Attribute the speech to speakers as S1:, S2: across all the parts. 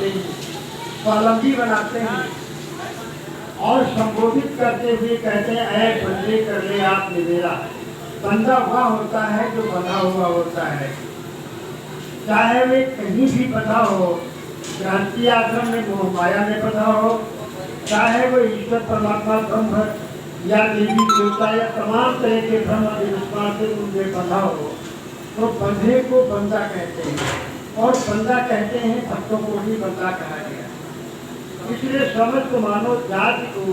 S1: बनाते हैं, स्वावलंबी बनाते हैं और संबोधित करते हुए कहते हैं, ऐ बंदे कर ले आप निवेरा। बंदा हुआ होता है जो बंधा हुआ होता है, चाहे वे कहीं भी बंधा हो, क्रांति आश्रम में मोह माया में बंधा हो, चाहे वो ईश्वर परमात्मा ब्रह्म या देवी देवता या तमाम तरह के भ्रम विश्वास से उनमें बंधा हो, तो बंधे को बंदा कहते हैं और बंदा कहते हैं भक्तों को भी बंदा कहा गया। इसलिए समस्त मानव जाति को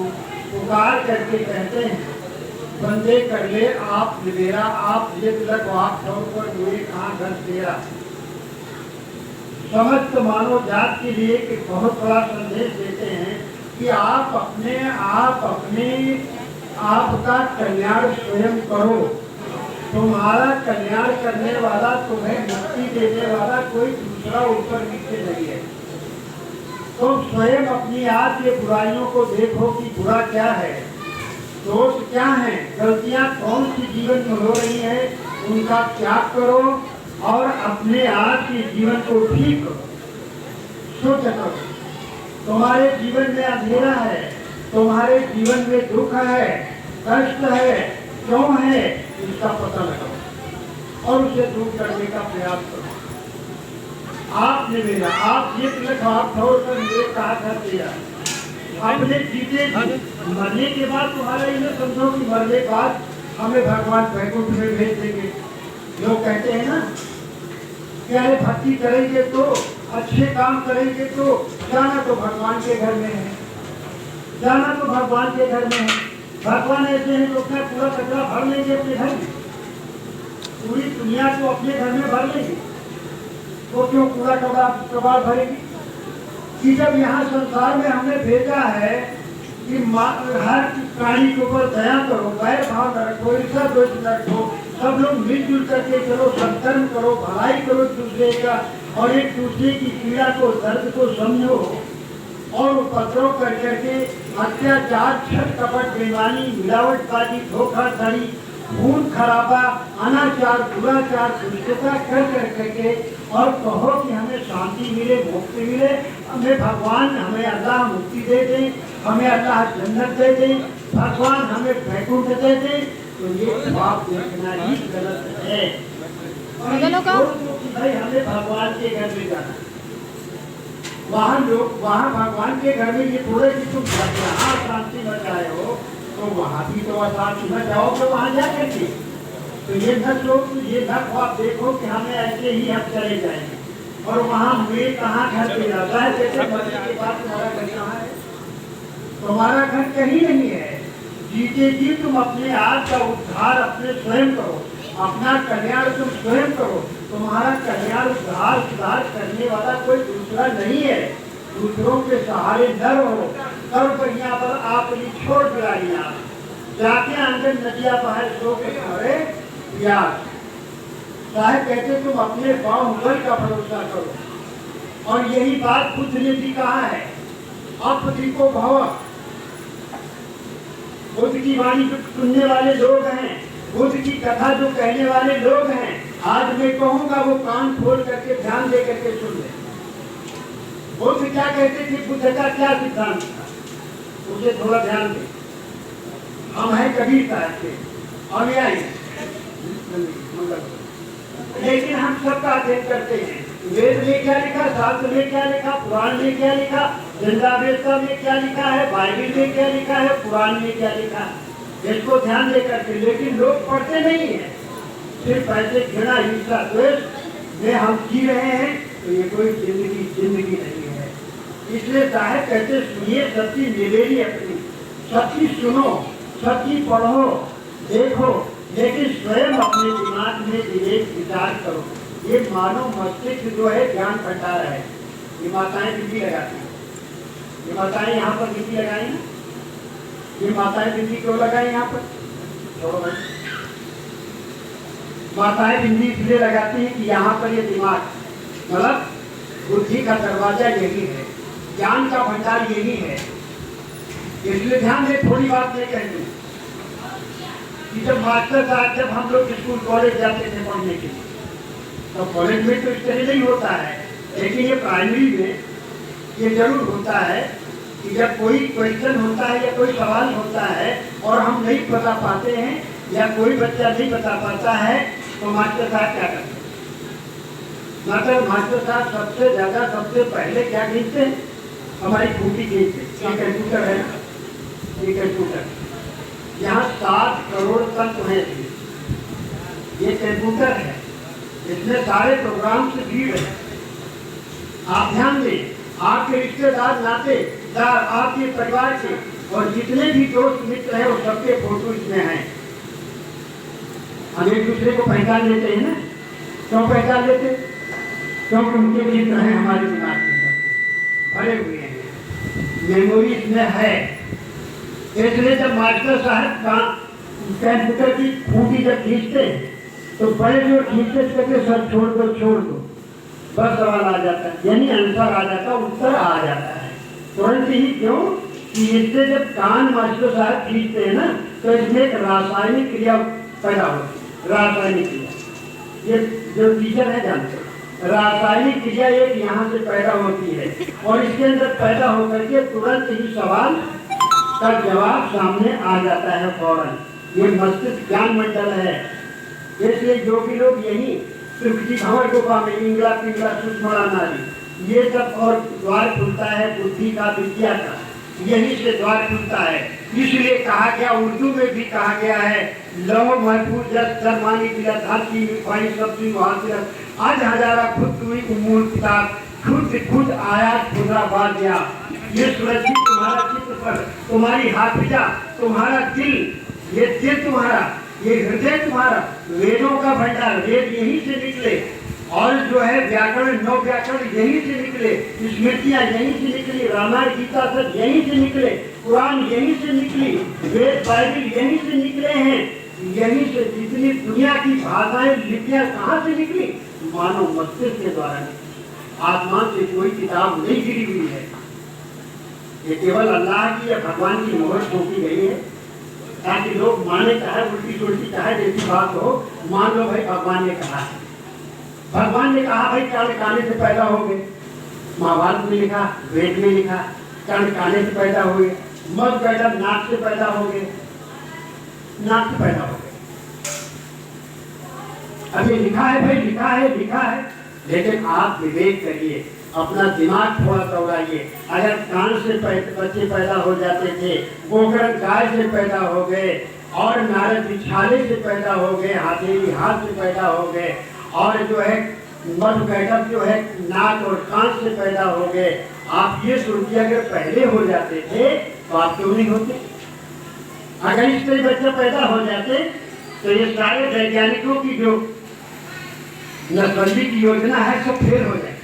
S1: पुकार करके कहते हैं, बंदे कर ले आप निवेरा, आप ये तिलक आप छोड़कर मेरे कहाँ घर तेरा। समस्त मानव जाति के लिए एक बहुत बड़ा संदेश देते हैं कि आप आपका कल्याण स्वयं करो। तुम्हारा कल्याण करने वाला, तुम्हें मुक्ति देने वाला कोई दूसरा ऊपर नीचे नहीं है। तुम स्वयं अपनी आप के बुराइयों को देखो कि बुरा क्या है, दोष क्या है, गलतियां कौन सी जीवन में हो रही है, उनका त्याग करो और अपने आप के जीवन को ठीक करो, शुद्ध करो। तुम्हारे जीवन में अंधेरा है, तुम्हारे जीवन में दुख है, कष्ट है, क्यों है, इसका पता लगाओ और उसे दूर करने का प्रयास करो। आपने मेरा, आप ये तिलक आप छोड़कर मेरे कहा कर दिया। अपने जीते मरने के बाद तुम्हारा ये समझो कि मरने के बाद हमें भगवान वैकुंठ में भेज देंगे। लोग कहते हैं ना कि अरे भक्ति करेंगे तो, अच्छे काम करेंगे तो जाना तो भगवान के घर में है, जाना तो भगवान के घर में है। भगवान ऐसे हैं तो अपना पूरा कचरा भर लेंगे अपने घर में, पूरी दुनिया को अपने घर में भर लेंगे, तो क्यों पूरा कबाड़ भरेगी? कि जब यहाँ संसार में हमने भेजा है कि हर प्राणी के ऊपर दया करो, वैर भाव न रखो, ईर्ष्या द्वेष न रखो, सब लोग मिलजुल करके चलो, सत्कर्म करो, भलाई करो दूसरे का, और एक दूसरे की पीड़ा को, दर्द को समझो और उपद्रव कर करके अत्याचार, छल कपट, बेईमानी, मिलावटबाजी, धोखाधड़ी, खून खराबा, अनाचार, दुराचार, दुष्टता कर करके और कहो कि हमें शांति मिले, मुक्ति मिले, हमें भगवान, हमें अल्लाह मुक्ति दे दे, हमें अल्लाह जन्नत दे दे, भगवान हमें वैकुंठ दे दे, तो ये बात देखना ही गलत है। और भाई हमें भगवान के घर में जाना, वहाँ भगवान के घर में ये थोड़े कि तुम यहाँ शांति बचाए हो तो वहाँ भी तो अशांति में जाओगे वहाँ जा करके। तो ये न सोच, ये न ख्वाब देखो कि हमें ऐसे ही हम चले जाएंगे और वहाँ मुझे कहाँ घर पे जाता है। जैसे मरने के बाद तुम्हारा घर कहाँ है? तुम्हारा घर कहीं नहीं है। जीते जी तुम अपने आप का उद्धार अपने स्वयं करो, अपना कल्याण तुम स्वयं करो। तुम्हारा कल्याण उद्धार सुधार करने वाला कोई दूसरा नहीं है। दूसरों के सहारे न रहो, कर बढ़िया पर आप छोड़ दिलाइया, जाके आंगन नदिया बाहर सो के करे प्यास। साहब कहते तुम अपने बाहुबल का भरोसा करो। और यही बात बुद्ध ने भी कहा है, अपदीपो भव। बुद्ध की वाणी जो सुनने वाले लोग हैं, बुद्ध की कथा जो कहने वाले लोग हैं, आज मैं कहूँगा वो कान खोल करके ध्यान दे करके सुन ले। बुद्ध क्या कहते थे, बुद्ध का क्या सिद्धांत था, उसे थोड़ा ध्यान दे। हम हैं कबीर साहब के अनुयायी, लेकिन हम सबका अध्ययन करते हैं। वेद में क्या लिखा, शास्त्र में क्या लिखा, पुराण में क्या लिखा, दंडावेदता में क्या लिखा है, बाइबल में क्या लिखा है, पुराण में क्या लिखा है, इसको ध्यान दे करके। लेकिन लोग पढ़ते नहीं है, सिर्फ ऐसे घृणा हिंसा द्वेष में हम जी रहे हैं। तो ये कोई जिंदगी नहीं है। इसलिए साहब कहते सुनिए सबकी निवेदी अपनी, सबकी सुनो, सबकी पढ़ो, देखो, लेकिन स्वयं अपने दिमाग में विवेक विचार करो। ये मानव मस्तिष्क जो है ज्ञान भंडार है। ये माताएं बिजली लगाती हैं, ये माताएं यहाँ पर बिजली लगाई, ये माताएं बिजली क्यों लगाई यहाँ पर? छोड़ो भाई, माताएं बिजली इसलिए लगाती हैं कि यहाँ पर ये दिमाग, मतलब बुद्धि का दरवाजा यही है, ज्ञान का भंडार यही है। इसलिए ध्यान दे, थोड़ी बात नहीं कहती कि जब मास्टर साहब, जब हम लोग स्कूल कॉलेज जाते थे पढ़ने के लिए, तो कॉलेज में तो इस तरह नहीं होता है, लेकिन ये प्राइमरी में ये जरूर होता है कि जब कोई क्वेश्चन होता है या कोई सवाल होता है और हम नहीं बता पाते हैं या कोई बच्चा नहीं बता पाता है तो मास्टर साहब क्या करते हैं? मतलब मास्टर साहब सबसे ज्यादा सबसे पहले क्या खींचते हैं? हमारी खूटी खींचते हैं। ये कंप्यूटर है ना, ये कंप्यूटर, यहाँ 7 करोड़ तत्व है। ये कंप्यूटर है, इसमें सारे प्रोग्राम से भीड़ है। आप ध्यान दें, आपके रिश्तेदार नातेदार, आपके परिवार के और जितने भी दोस्त मित्र हैं वो सबके फोटो इसमें हैं। हम एक दूसरे को पहचान लेते हैं ना, क्यों पहचान लेते? क्योंकि उनके चित्र हैं हमारे दिमाग में भरे हुए हैं, मेमोरी इसमें है। इसलिए जब मास्टर साहब कंप्यूटर की खूंटी जब खींचते हैं तो बड़े जो खींचते कहते सब छोड़ दो, बस सवाल आ जाता है, यानी आंसर आ जाता है, उत्तर आ जाता है तुरंत ही। क्यों कि इससे जब कान मास्टर साहब खींचते हैं ना तो इसमें एक रासायनिक क्रिया पैदा होती है। रासायनिक क्रिया, ये जो टीचर है जानते हैं, रासायनिक क्रिया एक यहाँ से पैदा होती है और इसके अंदर पैदा होकर के तुरंत ही सवाल का जवाब सामने आ जाता है फौरन। ये मस्तिष्क ज्ञान मंडल है। इसलिए जो भी लोग यही त्रिपुटी भंवर गुफा में इंगला पिंगला सुषमा नारी ये सब और द्वार खुलता है बुद्धि का, विद्या का, यही से द्वार खुलता है। इसलिए कहा गया, उर्दू में भी कहा गया है, लौह महफूज जस शर्मानी बिला धाती मिठाई सब्जी मुहासिर आज हजारा खुद हुई उमूल किताब खुद आया खुदा बाज गया। ये सुरक्षित तुम्हारा चित्र पर, तुम्हारी हाफिजा, तुम्हारा दिल, ये दिल तुम्हारा, ये हृदय तुम्हारा, वेदों का भंडार, वेद यहीं से निकले और जो है व्याकरण 9 व्याकरण यहीं से निकले, स्मृतियां यहीं से निकली, रामायण गीता सब यहीं से निकले, कुरान यहीं से निकली, वेद बाइबल यहीं से निकले हैं। यहीं से जितनी दुनिया की भाषाएं लिपियां कहाँ से निकली? मानव मस्तिष्क के द्वारा निकली। आसमान से कोई किताब नहीं गिरी हुई है, ये केवल अल्लाह की या भगवान की मोहर ठोकी गई है ताकि लोग माने, चाहे उल्टी सुल्टी चाहे जैसी बात हो, मान लो भाई भगवान ने कहा है। भगवान ने कहा भाई कर्ण काने से पैदा हो गए, महाभारत में लिखा, वेद में लिखा, कर्ण काने से पैदा हुए, मग मैडम नाक से पैदा हो गए, नाक से पैदा हो गए। अभी लिखा है भाई, लिखा है, लेकिन आप विवेक करिए, अपना दिमाग थोड़ा दौड़ाइए। अगर कान से बच्चे पैदा हो जाते थे, गोकर्ण गाय से पैदा हो गए और नारद छाले से पैदा हो गए, हाथेली हाथ से पैदा हो गए और जो है मधु कैटअप जो है नाक और कान से पैदा हो गए। आप ये सोचिए अगर पहले हो जाते थे तो आप क्यों नहीं होते? अगर इस तरह बच्चे पैदा हो जाते तो ये सारे वैज्ञानिकों की जो नसबंदी की योजना है सब फेल हो जाए।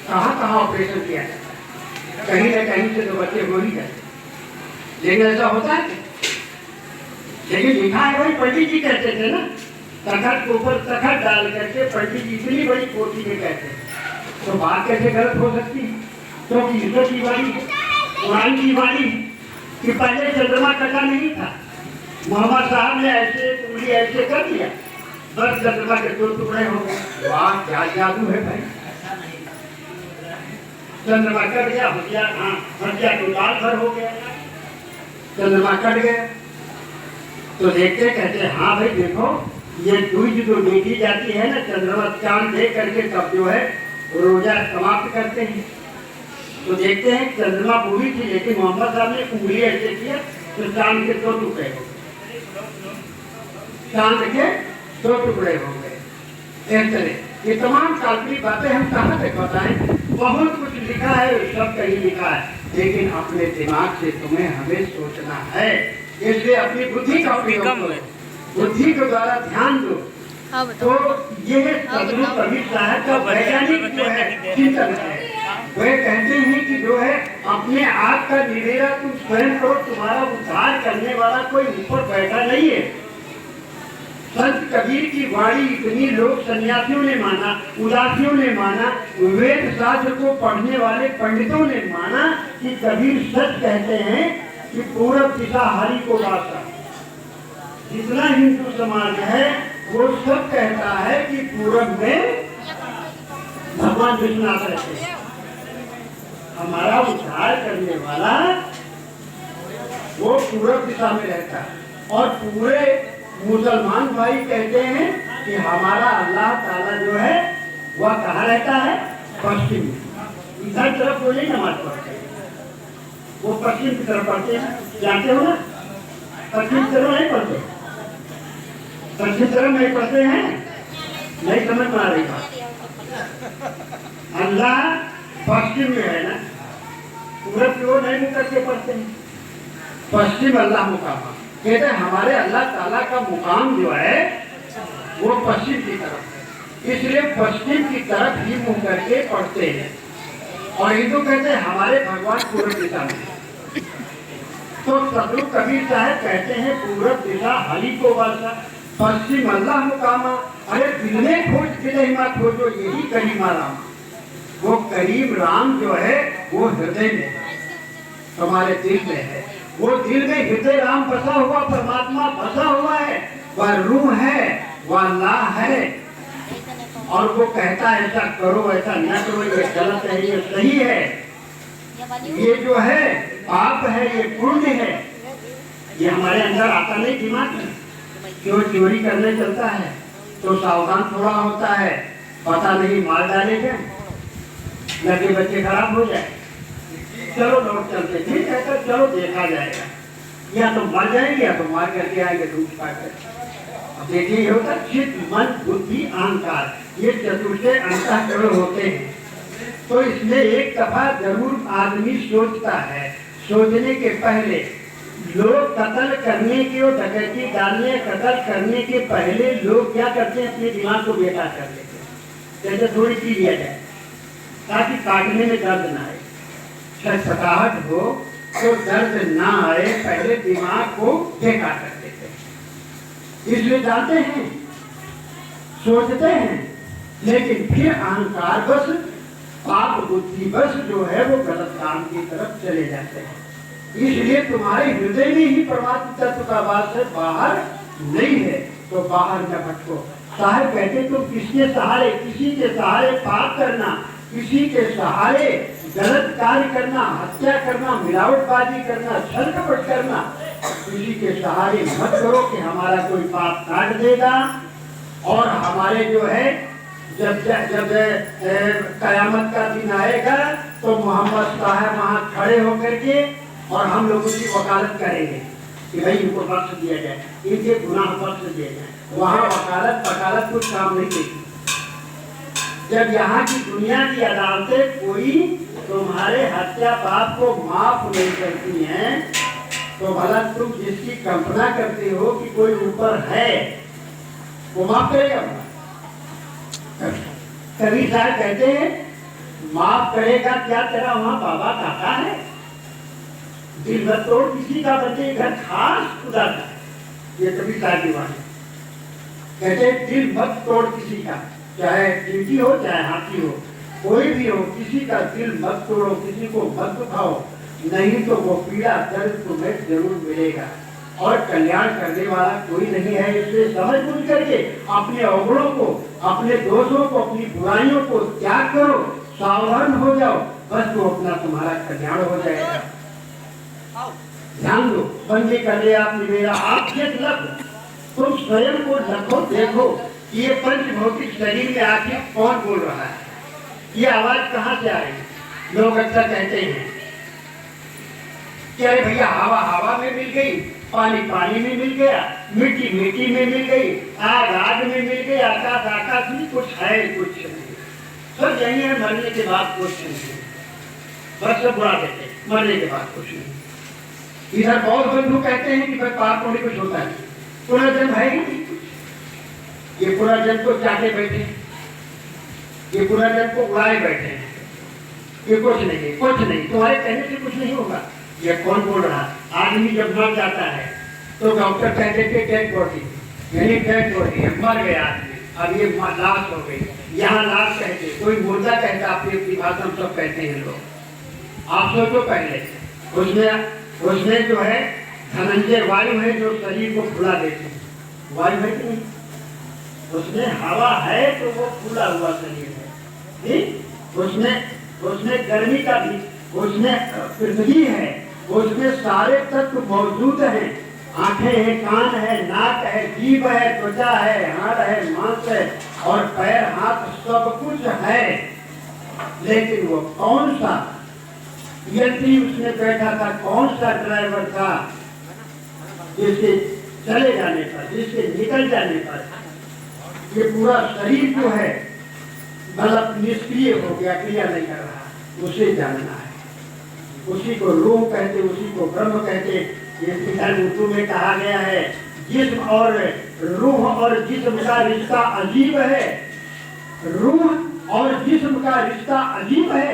S1: कहाँ ऑपरेशन किया जाता है, कहीं न कहीं से तो बच्चे हो ही जाते, लेकिन ऐसा होता है। लेकिन लिखा है भाई, पंडित जी कहते थे ना, तखत के ऊपर तखत डाल करके पंडित जी इतनी बड़ी कोठी में कहते हैं, तो बात कैसे गलत हो सकती है? क्योंकि ईश्वर की वाणी, कुरान की वाणी कि पहले चंद्रमा कटा नहीं था, मोहम्मद साहब ने ऐसे उंगली ऐसे कर दिया, बस चंद्रमा के 2 टुकड़े हो गए। वाह क्या जादू है भाई, चंद्रमा कट गया, भजिया तो लाल भर हो गया, चंद्रमा कट गया। तो देखते कहते हाँ भाई देखो, ये दूज जो देखी जाती है ना, चंद्रमा चांद देख करके तब जो है रोजा समाप्त करते हैं। तो देखते हैं चंद्रमा पूरी थी, लेकिन मोहम्मद साहब ने उंगली ऐसे किया तो चांद के 2 टुकड़े हो गए, चांद के 2 टुकड़े हो गए। एक तरह ये तमाम काल्पनिक बातें हम कहाँ तक बताएं? बहुत कुछ लिखा है, सब कहीं लिखा है, लेकिन अपने दिमाग से तुम्हें हमें सोचना है। इसलिए अपनी बुद्धि का उपयोग करो, बुद्धि के द्वारा ध्यान दो। तो ये सदगुरु कबीर साहब का वैज्ञानिक जो है चिंतन है, वे कहते हैं कि जो है अपने आप का निवेरा तुम स्वयं करो, तुम्हारा उद्धार करने वाला कोई ऊपर बैठा नहीं है। संत कबीर की वाणी इतनी लोग सन्यासियों ने माना, उदासियों ने माना, वेद शास्त्र को पढ़ने वाले पंडितों ने माना कि कबीर सच कहते हैं कि पूरब दिशा हरि को वासा। जितना हिंदू समाज है वो सब कहता है कि पूरब में भगवान विश्वनाथ रहते हैं, उद्धार करने वाला वो पूर्व दिशा में रहता है। और पूरे मुसलमान भाई कहते हैं कि हमारा अल्लाह ताला जो है वह कहाँ रहता है? पश्चिम में। इधर तरफ वो नहीं नमाज पढ़ते, वो पश्चिम की तरफ पढ़ते हैं। जानते हो ना, पश्चिम तरफ नहीं पढ़ते, पश्चिम तरफ नहीं पढ़ते हैं। नहीं समझ में आ रही बात? अल्लाह पश्चिम में है ना, पूरब की ओर नहीं मुँह करके पढ़ते हैं। पश्चिम अल्लाह मुकाम कहते हैं। हमारे अल्लाह ताला का मुकाम जो है वो पश्चिम की तरफ है, इसलिए पश्चिम की तरफ ही मुँह करके पढ़ते हैं। और हिंदू कहते हैं हमारे भगवान पूर्व दिशा में। तो सदगुरु कबीर साहब कहते हैं पूरब दिशा हली को वर्षा, पश्चिम अल्लाह मुकामा। अरे दिल में खोज दिलहिमा खोजो, यही करीमा राम। वो करीम राम जो है वो हृदय में है, तुम्हारे दिल में है। वो दिल में हृदय राम बसा हुआ, परमात्मा बसा हुआ है, वह रूह है, वह अल्लाह है। और वो कहता है ऐसा करो, ऐसा न करो, ये गलत है, ये सही है, ये जो है पाप है, ये पुण्य है। ये हमारे अंदर आता नहीं दिमाग में। क्यों चोरी करने चलता है तो सावधान थोड़ा होता है, पता नहीं मार डालेगा, लगे बच्चे खराब हो जाए, चलो लौट चलते, ठीक है तो चलो देखा जाएगा, या तो मर जाएंगे या तो मार करके आएंगे दूध खाकर। अब देखिए ये होता चित्त मन बुद्धि अहंकार, ये चतुर्थे अंतःकरण होते हैं। तो इसमें एक दफा जरूर आदमी सोचता है, सोचने के पहले लोग कत्ल करने के और डकैती डालने कत्ल करने के पहले लोग क्या करते हैं? अपने दिमाग को बेकार कर लेते हैं, जैसे थोड़ी पी लिया जाए ताकि काटने में दर्द ना आए, छटपटाहट हो तो दर्द ना आए, पहले दिमाग को बेकार कर देते हैं। इसलिए जाते हैं, सोचते हैं, लेकिन फिर अहंकार बस पाप बुद्धि बस जो है वो गलत काम की तरफ चले जाते हैं। इसलिए तुम्हारे हृदय में ही परमात्मा तत्व का वास है, बाहर नहीं है, तो बाहर न भटको। साहब कहते तुम किसके सहारे, किसी के सहारे पाप करना, किसी के सहारे गलत कार्य करना, हत्या करना, मिलावटबाजी करना, छल कपट करना, किसी के सहारे मत करो कि हमारा कोई पाप काट देगा। और हमारे जो है जब कयामत का दिन आएगा तो मोहम्मद साहब वहाँ खड़े होकर के और हम लोगों की वकालत करेंगे कि भाई इनको बख्श दिया जाए, इनके गुनाह बख्श दिए जाए। वहाँ वकालत कुछ काम नहीं देती। जब यहाँ की दुनिया की अदालतें कोई तुम्हारे हत्या पाप को माफ नहीं करती हैं, तो भला तुम जिसकी कल्पना करते हो कि कोई ऊपर है, वो माफ करेगा? कबीर साहब कहते हैं माफ करेगा क्या तेरा वहाँ बाबा काका है? दिल मत तोड़ किसी का, बच्चे घर खास खुदा का है। ये कबीर साहब की बात है। कहते हैं दिल मत तोड़ किसी का, चाहे चींटी हो चाहे हाथी हो, कोई भी हो, किसी का दिल मत तोड़ो, किसी को मत दुखाओ, नहीं तो वो पीड़ा दर्द तुम्हें जरूर मिलेगा। और कल्याण करने वाला कोई नहीं है। इसलिए समझ बूझ करके अपने अवगुणों को, अपने दोषों को, अपनी बुराइयों को त्याग करो, सावधान हो जाओ, बस वो अपना तुम्हारा कल्याण हो जाएगा। ध्यान दो, बंदी कर ले आपने मेरा आप लग, तुम स्वयं को लखो, देखो ये पंच भौतिक शरीर में आखिर कौन बोल रहा है, ये आवाज कहाँ से आ रही है? लोग अक्सर कहते हैं कि अरे भैया हवा हवा में मिल गई, पानी पानी में मिल गया, मिट्टी मिट्टी में मिल गई, आग आग में मिल गई, आकाश आकाश में, कुछ है कुछ नहीं, सब यही है, मरने के बाद कुछ नहीं, बस सब बुरा देते, मरने के बाद कुछ नहीं। इधर बहुत बंधु कहते हैं कि भाई पाप होने कुछ होता है, पुनर्जन्म है ही नहीं, ये पुनर्जन्म को चाहते बैठे, ये पुनर्जन्म को उड़ाए बैठे हैं, ये कुछ नहीं, कुछ नहीं, तुम्हारे कहने से कुछ नहीं होगा। ये कौन बोल रहा? आदमी जब मर जाता है तो डॉक्टर कहते थे डेड बॉडी, यानी डेड बॉडी है, मर गया आदमी, अब ये लाश हो गई, यहाँ लाश कहते, कोई मुर्दा कहता, अपनी अपनी भाषा में सब कहते हैं लोग। आप सोचो पहले उसमें जो है धनंजय वायु है जो शरीर को फुला देते हैं, वायु है कि नहीं? उसमें हवा है तो वो फूला हुआ शरीर है, ठीक? उसमें गर्मी का भी उसमें पृथ्वी है, उसमें सारे तत्व मौजूद हैं। आंखें हैं, कान है, नाक है, जीभ है, त्वचा है, हाड़ है, मांस है और पैर हाथ सब कुछ है। लेकिन वो कौन सा यंत्री उसमें बैठा था, कौन सा ड्राइवर था जिसके चले जाने पर, जिसके निकल जाने पर ये पूरा शरीर जो है मतलब निष्क्रिय हो गया, क्रिया नहीं कर रहा, उसे जानना है। उसी को रूह कहते, उसी को ब्रह्म कहते। ये उर्दू में कहा गया है, जिस्म और रूह और जिस्म का रिश्ता अजीब है। रूह और जिस्म का रिश्ता अजीब है।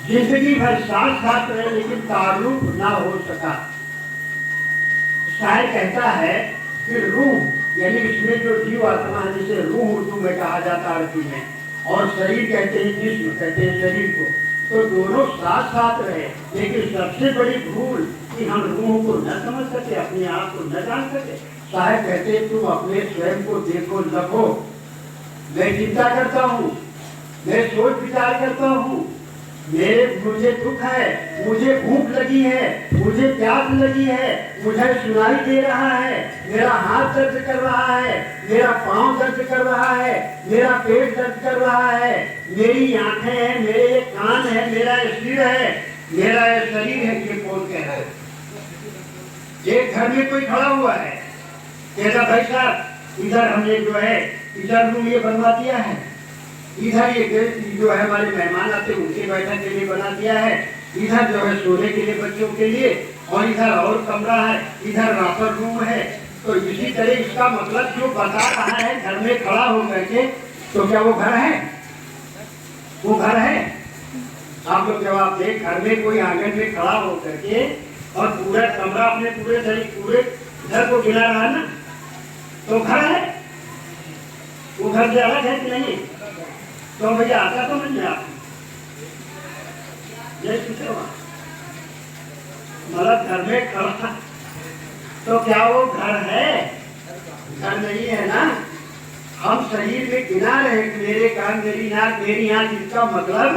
S1: जिंदगी भर साथ साथ रहे लेकिन ताल्लुक ना हो सका। शायर कहता है कि रूह यानी इसमें जो जीव आत्मा है, जिसे रूह उर्दू में कहा जाता है अरबी में, और शरीर कहते हैं, जिस्म कहते हैं शरीर को, तो दोनों साथ साथ रहे। लेकिन सबसे बड़ी भूल कि हम रूह को न समझ सके, अपने आप को न जान सके। साहब कहते हैं तुम अपने स्वयं को देखो, लखो। मैं चिंता करता हूँ, मैं सोच विचार करता हूँ, मुझे दुख है, मुझे भूख लगी है, मुझे प्यास लगी है, मुझे सुनाई दे रहा है, मेरा हाथ दर्द कर रहा है, मेरा पांव दर्द कर रहा है, मेरा पेट दर्द कर रहा है, मेरी आंखें हैं, मेरे कान है, मेरा सिर है, मेरा शरीर है। ये कौन कह रहा है? एक घर में कोई खड़ा हुआ है, कहता भाई साहब इधर हमने जो है इधर रूम ये बनवा दिया है, इधर ये जो है हमारे मेहमान आते उनके बैठक के लिए बना दिया है, इधर जो है सोने के लिए बच्चों के लिए, और इधर और कमरा है, इधर रापर रूम है। तो इसी तरह इसका मतलब जो बता रहा है घर में खड़ा होकर के, तो क्या वो घर है? वो घर है? आप लोग जवाब दें। घर में कोई आंगन में खड़ा होकर के और पूरा कमरा अपने पूरे घर को गिरा रहा है ना, तो घर है? वो घर से अलग है कि नहीं? तो भैया आता तो नहीं आप मतलब घर में खड़ा, तो क्या वो घर है? घर नहीं है ना। हम शरीर में गिना रहे, मेरे कान, मेरी नाक, मेरी आंख, इसका मतलब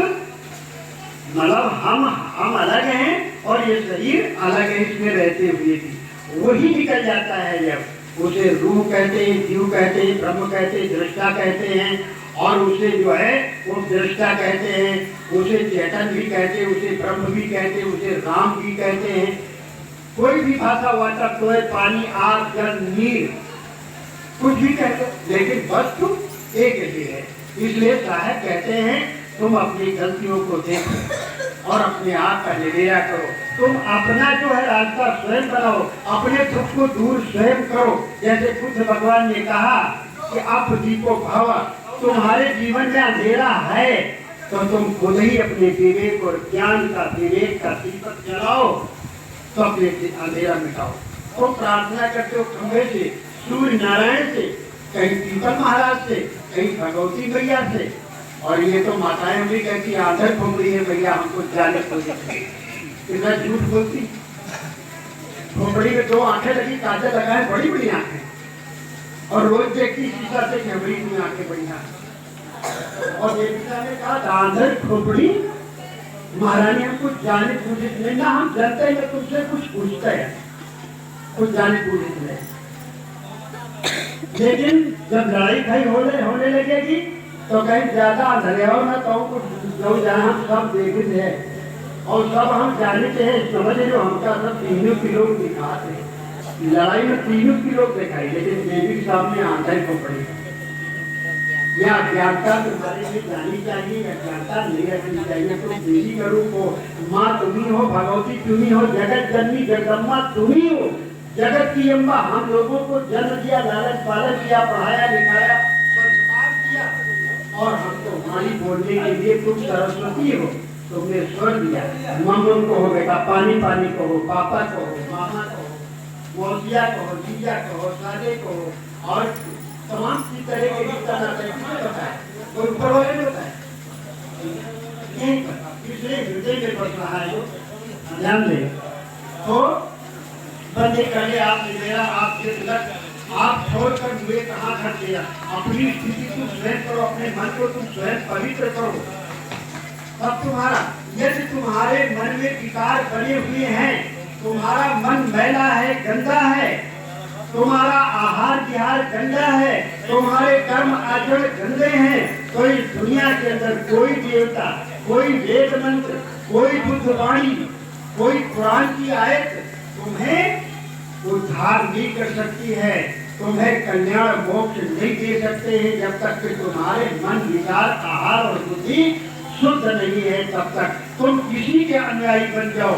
S1: हम अलग हैं और ये शरीर अलग है, इसमें रहते हुए भी वही निकल जाता है। जब उसे रूह कहते हैं, जीव कहते हैं, ब्रह्म कहते हैं, दृष्टा कहते हैं, और उसे जो है वो दृष्टा कहते हैं, उसे चेतन भी कहते हैं, उसे ब्रह्म भी कहते हैं, उसे राम भी कहते हैं। कोई भी भाषा वाचा, कोई पानी, आग, जल, नीर, कुछ भी कहते, लेकिन वस्तु एक ही है। इसलिए साहब कहते हैं तुम अपनी गलतियों को देखो और अपने आप का निवेदन करो। तुम अपना जो है रास्ता स्वयं बनाओ, अपने दुख को दूर स्वयं करो। जैसे बुद्ध भगवान ने कहा कि आप दीपो भव, तुम्हारे जीवन में अंधेरा है तो तुम खुद ही अपने विवेक और ज्ञान का, विवेक का दीपक जलाओ, तो अपने अंधेरा मिटाओ। तो प्रार्थना करते हो खंभे से, सूर्य नारायण से, कहीं पीपल महाराज से, कहीं भगवती मैया से, और ये तो माताएं भी कहती आंधर खोपड़ी है भैया, हमको जाने को कितना झूठ बोलती। खोपड़ी में 2 आंखें लगी, काजल लगा है, बड़ी बड़ी आंखें, और रोज देखती शीशा से हमारी की आंखें बड़ी आंखें। और देवता ने कहा आंधर खोपड़ी महारानी, हमको जाने पूछे नहीं ना, हम जानते हैं तुमसे कुछ पूछते हैं, कुछ जाने पूछे नहीं। लेकिन जब लड़ाई भाई होने लगेगी तो कहीं ज्यादा अंधेरे हो ना, तो लोग जहाँ सब देखते हैं और सब हम जानते हैं, समझ लो हमका सब तीनों की लोग दिखाते हैं। लड़ाई में तीनों की लोग दिखाई, लेकिन देवी के सामने आंधर को पड़ी। यह अज्ञानता तुम्हारे लिए जानी चाहिए, अज्ञानता नहीं रखनी चाहिए। तो देवी का रूप हो, माँ तुम्ही हो, भगवती तुम्ही हो, जगत जननी जगदम्बा तुम्ही हो, जगत की अम्बा। हम लोगों को जन्म दिया, लालन पालन किया, पढ़ाया लिखाया, संस्कार किया, और हमको वाणी बोलने के लिए तुम सरस्वती हो, तुमने स्वर दिया। मम्म को हो बेटा, पानी पानी कहो, पापा कहो, मामा कहो, मौसिया कहो, जीजा कहो, सादे कहो, और तमाम की तरह के रिश्ता नाते किसने बताया? कोई ऊपर वाले ने बताया? इसलिए हृदय में बस रहा है, ध्यान दें। तो बंदे करिए आप मेरा, आपके तिलक आप छोड़कर मुझे कहाँ कर दिया। अपनी स्थिति तुम स्वयं करो, अपने मन को तुम स्वयं पवित्र करो, तब तुम्हारा, यदि तुम्हारा तुम्हारे मन में विकार बने हुए हैं, तुम्हारा मन मैला है, गंदा है, तुम्हारा आहार विहार गंदा है, तुम्हारे कर्म आचरण गंदे हैं, तो इस दुनिया के अंदर कोई देवता, कोई वेद मंत्र, कोई बुद्ध वाणी, कोई कुरान की आयत तुम्हें उद्धार नहीं कर सकती है, तुम्हें कल्याण मोक्ष नहीं दे सकते हैं। जब तक कि तुम्हारे मन विचार आहार और बुद्धि शुद्ध नहीं है, तब तक तुम किसी के अनुयायी बन जाओ।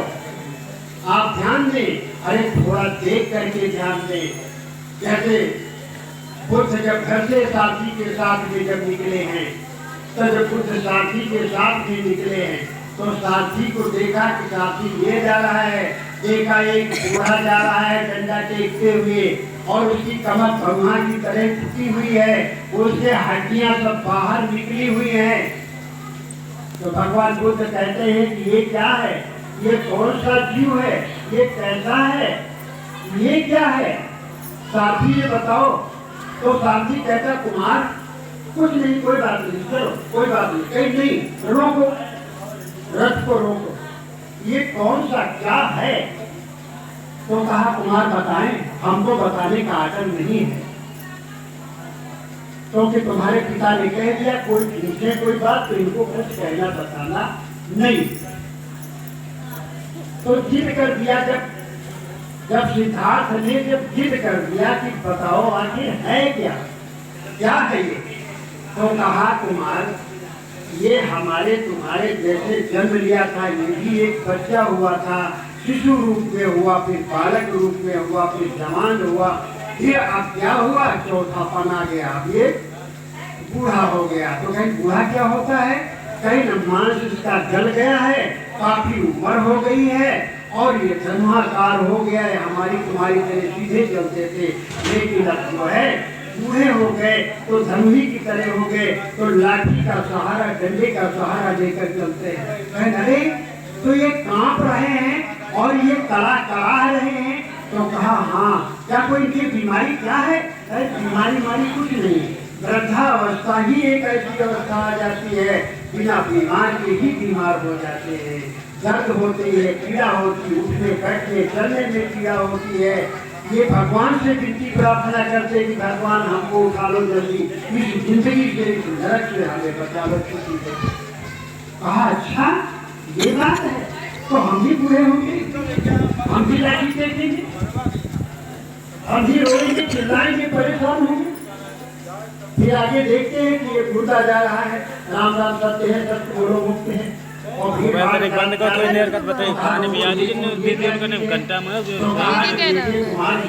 S1: आप ध्यान दें, अरे थोड़ा देख करके ध्यान दें। जैसे बुद्ध जब घर से साथी के साथ में जब निकले हैं, तो जब बुद्ध साथी के साथ में निकले हैं, तो साथी को देखा कि साथी ये जा रहा है, देखा एक बूढ़ा जा रहा है डंडा टेकते हुए, और उसकी कमर भगवान की तरह टूटी हुई है, उससे हड्डियां सब बाहर निकली हुई हैं। तो भगवान बुद्ध कहते हैं कि ये क्या है, ये कौन सा जीव है, ये कैसा है, ये क्या है, साथी ये बताओ। तो साथी कहता कुमार कुछ नहीं, कोई बात नहीं, चलो कोई बात नहीं, कहीं नहीं, रोको रथ को, रोको, ये कौन सा क्या है। तो कहा कुमार बताएं, हमको बताने का आदर नहीं है, क्योंकि तुम्हारे पिता ने कह दिया कोई पूछे कोई बात तो इनको कुछ कहना बताना नहीं। तो जिद कर दिया, जब सिद्धार्थ ने जब जिद कर दिया कि बताओ आखिर है क्या, क्या है ये, तो कहा कुमार ये हमारे तुम्हारे जैसे जन्म लिया था, ये भी एक बच्चा हुआ था, शिशु रूप में हुआ, फिर बालक रूप में हुआ, फिर जवान हुआ, फिर अब क्या हुआ, चौथापन आ गया, अब ये बूढ़ा हो गया। तो कहीं बूढ़ा क्या होता है, कहीं न मांस इसका जल गया है, काफी उम्र हो गई है, और ये धनुआकार हो गया है, हमारी तुम्हारी तरह सीधे चलते थे, लेकिन अब जो है बूढ़े हो गए तो धनुही की तरह हो गए, तो लाठी का सहारा, डंडे का सहारा लेकर चलते हैं। अरे तो ये कांप रहे हैं और ये कड़ा रहे हैं। तो कहा हाँ, क्या कोई इनकी बीमारी क्या है, अरे बीमारी मारी कुछ नहीं, वृद्धावस्था ही एक ऐसी अवस्था आ जाती है, बिना बीमार के ही बीमार हो जाते हैं, दर्द होती है, पीड़ा होती है, उठने बैठने चलने में पीड़ा होती है। ये भगवान से विनती प्रार्थना करते कि भगवान हमको उठा लो जल्दी, इस जिंदगी से, इस नरक से हमें बचा लो छुट्टी दे। कहा अच्छा ये बात है, तो हम भी बूढ़े होंगे, हम भी लाठी देखेंगे, हम भी रोएंगे, चिल्लाएंगे, परेशान होंगे। फिर आगे देखते हैं कि ये घूरता जा रहा है, राम राम सत्य है, सत्य बोलो मुक्त है। और फिर
S2: बंद कर थोड़ी देर का बताइए, खाने में याद है घंटा में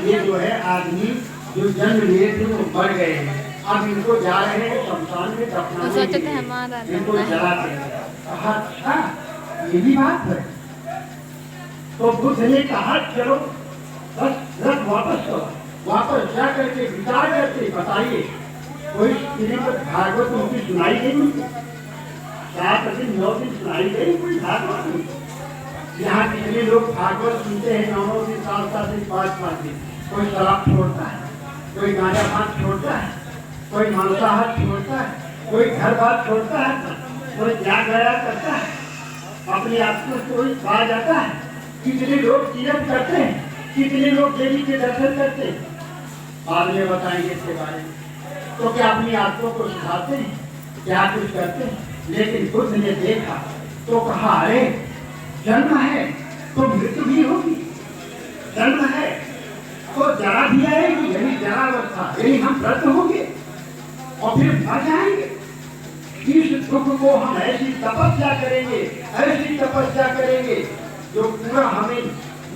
S1: ये जो है आदमी जो जन्म लिए थे वो मर गए हैं, अब इनको जा रहे हैं शमशान में दफनाने, इनको जलाते हैं। अच्छा ये भी बात है। तो बुद्ध ने कहा चलो बस रथ वापस करो, वापस जा करके विचार करके बताइए, कोई श्रीमद् भागवत उनकी सुनाई गई, उनकी 7 दिन 9 दिन सुनाई गई कोई भागवत नहीं। यहाँ कितने लोग भागवत सुनते हैं 9 दिन 7 दिन 5 दिन। कोई शराब छोड़ता है, कोई गांजा भात छोड़ता है, कोई मांसाहार छोड़ता है, कोई घर बार छोड़ता है, कोई त्याग गया करता है, अपने आप को कोई खा जाता है। कितने लोग तीर्थ करते हैं, कितने लोग देवी के दर्शन करते हैं, बाद में बताएंगे इसके बारे में। तो क्या अपनी आत्मा को सिखाते हैं, क्या कुछ करते हैं। लेकिन बुद्ध ने देखा तो कहा अरे जन्म है तो मृत्यु भी होगी, जन्म है तो जरा भी आएगी, यानी जरावस्था, यानी हम व्रत होंगे और फिर मर जाएंगे। इस दुख को हम ऐसी तपस्या करेंगे, ऐसी तपस्या करेंगे जो पूरा हमें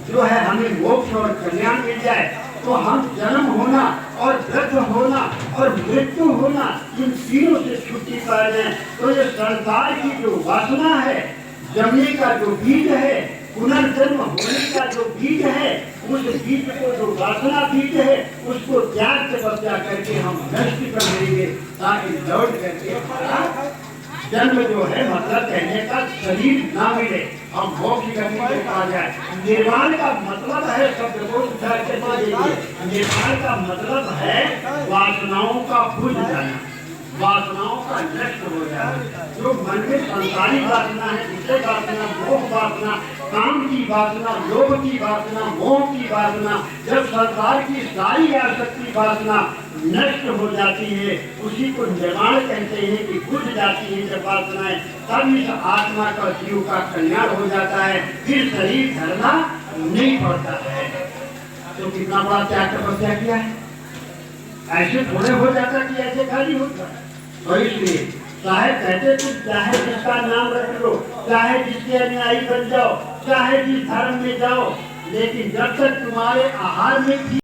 S1: जो है हमें मोक्ष और कल्याण मिल जाए। तो हम जन्म होना और वृद्ध होना और मृत्यु होना, इन तीनों से छुट्टी पा जाए। तो ये संसार की जो वासना है, जमने का जो बीज है, पुनर्जन्म होने का जो बीज है, उस बीज को जो वासना बीज है उसको त्याग तपस्या करके हम नष्ट कर देंगे, ताकि लौट करके हमारा जन्म जो है मतलब कहने का शरीर ना मिले, हम मोक्ष गति को पा जाए। निर्वाण का मतलब है, शब्द को सुधार के समझिए, निर्वाण का मतलब है वासनाओं का बुझ जाना, वासनाओं का नष्ट हो जाना। जो मन में संसारी वासना है, विषय वासना, मोह वासना, काम की वासना, लोभ की वासना, मोह की वासना, जब संसार की सारी आसक्ति वासना नष्ट हो जाती है, उसी को निर्वाण कहते हैं कि बुझ जाती है जब वासनाएं, तब इस आत्मा का जीव का कल्याण हो जाता है, फिर शरीर धरना नहीं पड़ता है। तो कितना बड़ा त्याग तपस्या किया है, ऐसे थोड़े हो जाता कि ऐसे खाली होता है। तो इसलिए साहेब कहते तुम चाहे जिसका नाम रख लो, चाहे जिसके अनुयायी बन जाओ, चाहे जिस धर्म में जाओ, लेकिन जब तक तुम्हारे आहार में